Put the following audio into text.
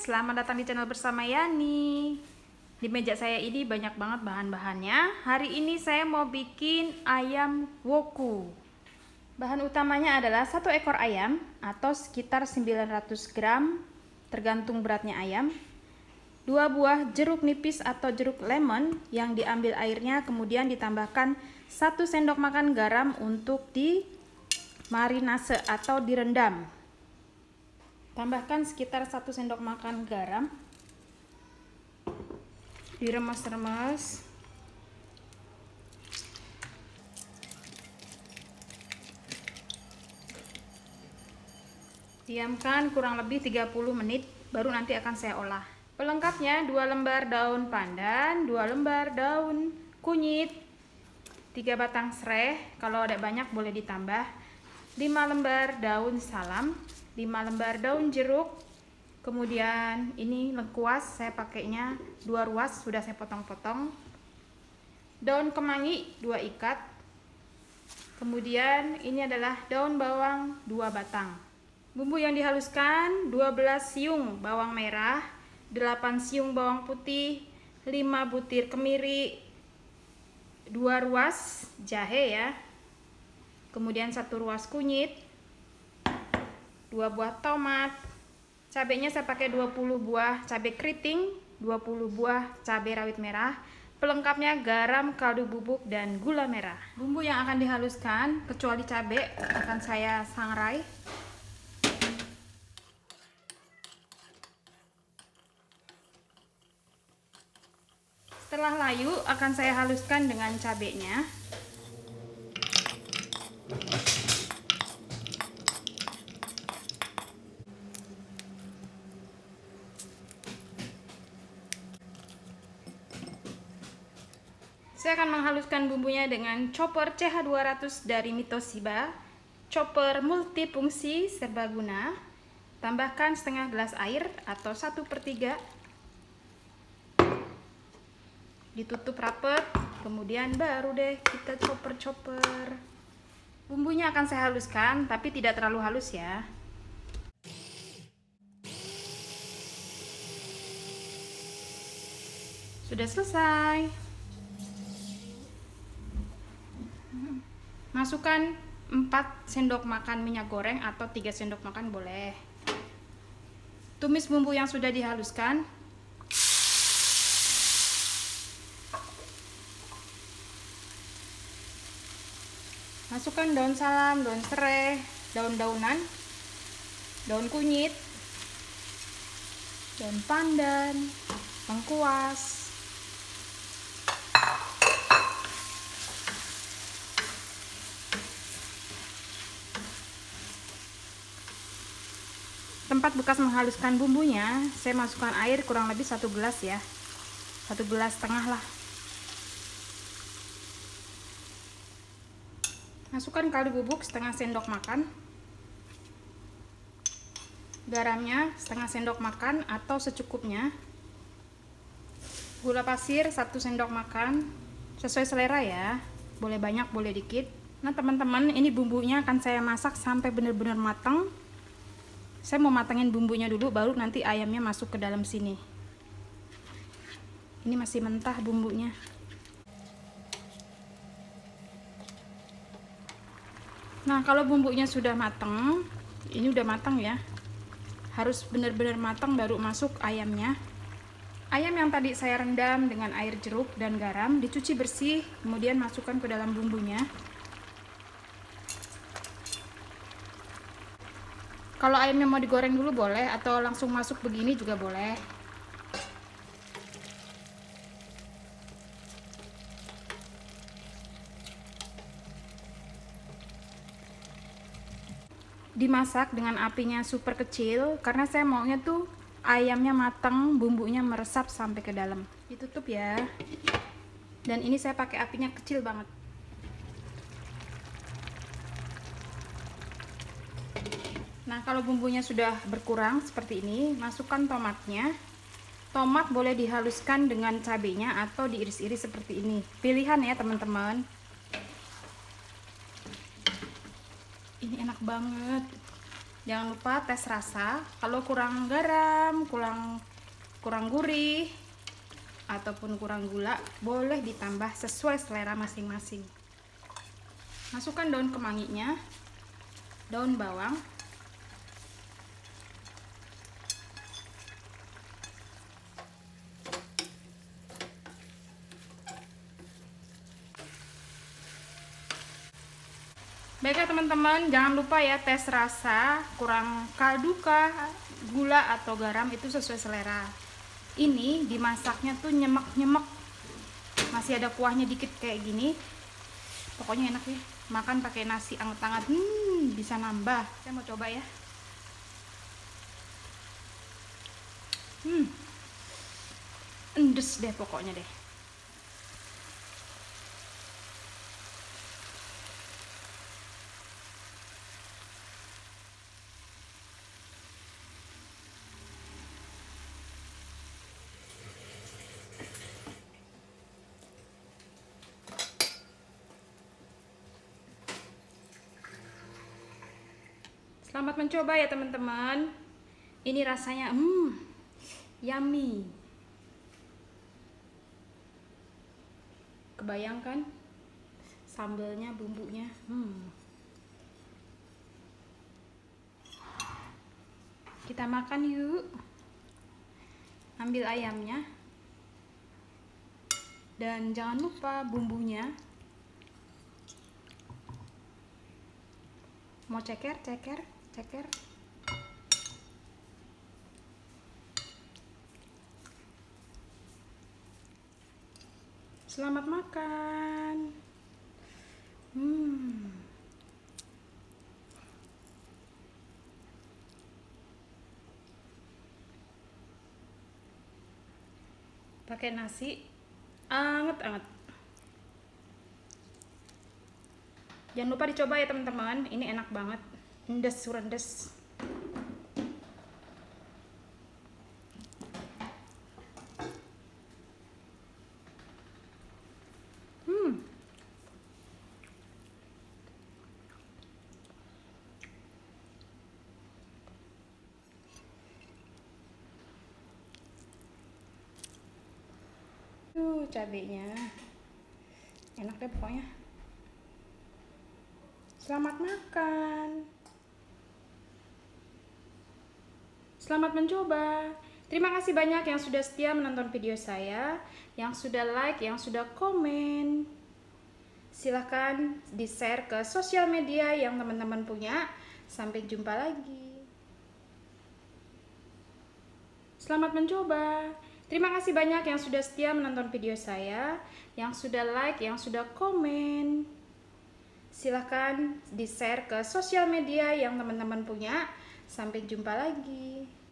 selamat datang di channel bersama Yani. Di meja saya ini banyak banget bahan-bahannya. Hari ini saya mau bikin ayam woku. Bahan utamanya adalah 1 ekor ayam atau sekitar 900 gram tergantung beratnya ayam. 2 buah jeruk nipis atau jeruk lemon yang diambil airnya, kemudian ditambahkan 1 sendok makan garam untuk dimarinase atau direndam. Tambahkan sekitar 1 sendok makan garam, diremes-remes. Diamkan kurang lebih 30 menit, baru nanti akan saya olah. Pelengkapnya 2 lembar daun pandan, 2 lembar daun kunyit, 3 batang serai, kalau ada banyak boleh ditambah, 5 lembar daun salam, 5 lembar daun jeruk, kemudian ini lengkuas, saya pakainya 2 ruas, sudah saya potong-potong, daun kemangi 2 ikat, kemudian ini adalah daun bawang 2 batang. Bumbu yang dihaluskan 12 siung bawang merah, 8 siung bawang putih, 5 butir kemiri, 2 ruas jahe ya, kemudian 1 ruas kunyit, 2 buah tomat, cabenya saya pakai 20 buah cabai keriting, 20 buah cabai rawit merah, pelengkapnya garam, kaldu bubuk, dan gula merah. Bumbu yang akan dihaluskan kecuali cabai akan saya sangrai. Setelah layu akan saya haluskan dengan cabenya. Saya akan menghaluskan bumbunya dengan chopper CH200 dari Mitoshiba, chopper multifungsi serbaguna. Tambahkan setengah gelas air atau 1/3. Ditutup rapet, kemudian baru deh kita chopper. Bumbunya akan saya haluskan, tapi tidak terlalu halus ya. Sudah selesai. Masukkan 4 sendok makan minyak goreng atau 3 sendok makan boleh. Tumis bumbu yang sudah dihaluskan. Masukkan daun salam, daun serai, daun-daunan, daun kunyit, daun pandan, lengkuas. Tempat bekas menghaluskan bumbunya, saya masukkan air kurang lebih 1 gelas ya, 1,5 gelas lah. Masukkan kaldu bubuk setengah sendok makan, garamnya setengah sendok makan atau secukupnya, gula pasir 1 sendok makan, sesuai selera ya, boleh banyak boleh dikit. Nah teman-teman, ini bumbunya akan saya masak sampai benar-benar matang. Saya mau matangin bumbunya dulu, baru nanti ayamnya masuk ke dalam sini. Ini masih mentah bumbunya. Nah kalau bumbunya sudah matang, ini udah matang ya, harus benar-benar matang baru masuk ayamnya. Ayam yang tadi saya rendam dengan air jeruk dan garam dicuci bersih, kemudian masukkan ke dalam bumbunya. Kalau ayamnya mau digoreng dulu boleh, atau langsung masuk begini juga boleh. Dimasak dengan apinya super kecil karena saya maunya tuh ayamnya matang, bumbunya meresap sampai ke dalam. Ditutup ya. Dan ini saya pakai apinya kecil banget. Nah kalau bumbunya sudah berkurang seperti ini, masukkan tomatnya. Tomat boleh dihaluskan dengan cabenya atau diiris-iris seperti ini, pilihan ya teman-teman. Ini enak banget. Jangan lupa tes rasa. Kalau kurang garam, kurang gurih, ataupun kurang gula, boleh ditambah sesuai selera masing-masing. Masukkan daun kemanginya, daun bawang, baiklah teman-teman, jangan lupa ya tes rasa, kurang kaldu kah, gula atau garam itu sesuai selera. Ini dimasaknya tuh nyemek-nyemek, masih ada kuahnya dikit kayak gini. Pokoknya enak ya, makan pakai nasi anget-anget, bisa nambah. Saya mau coba ya. Endes deh pokoknya deh. Selamat mencoba ya teman-teman. Ini rasanya yummy. Kebayangkan sambelnya, bumbunya. Kita makan yuk. Ambil ayamnya. Dan jangan lupa bumbunya. Mau ceker. Selamat makan. Pakai nasi anget-anget. Jangan lupa dicoba ya teman-teman. Ini enak banget. Rendes. Cabenya enak deh pokoknya. Selamat makan. Selamat mencoba. Terima kasih banyak yang sudah setia menonton video saya, yang sudah like, yang sudah komen. Silahkan di-share ke sosial media yang teman-teman punya. Sampai jumpa lagi. Selamat mencoba. Terima kasih banyak yang sudah setia menonton video saya, yang sudah like, yang sudah komen. Silahkan di-share ke sosial media yang teman-teman punya. Sampai jumpa lagi.